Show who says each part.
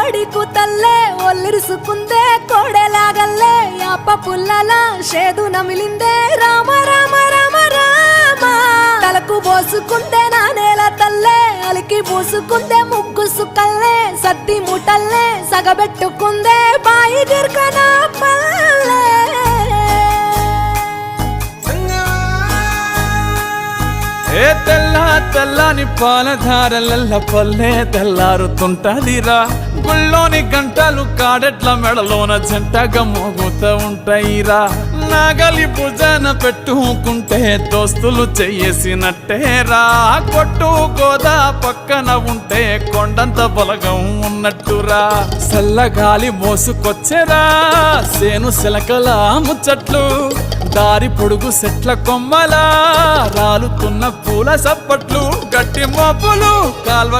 Speaker 1: కోడి కూతల్లే ఒల్లిరుసుకుందే కోడెలాగల్లే యాప పుల్లల షేదు నమిలిందే రామ రామ రామ రామ తలకు పోసుకుందే నా నేల తల్లే అలికి పూసుకుందే ముగ్గు సుక్కల్లే సత్తి ముటల్లే సగబెట్టుకుందే బాయి గిర్కన పల్లె
Speaker 2: ఏ తెల్ల తెల్లని పాలధారలల్ల పల్లె తెల్లారుతుంటదిరా గుళ్ళోని గంటలు కాడెట్ల మెడలోన జంటగా మోగుతూ ఉంటాయిరా నాగలి భుజాన పెట్టుకుంటే దోస్తులు చెయ్యేసినట్టేరా కొట్టు గోదా పక్కన ఉంటే కొండంత బలగం ఉన్నట్టురా చల్లగాలి మోసుకొచ్చెరా సేను శిలకల ముచ్చట్లు దారి పొడుగు సెట్ల కొమ్మలా రాలుతున్న పూల సప్పట్లు గట్టి మోపులు కాల్వ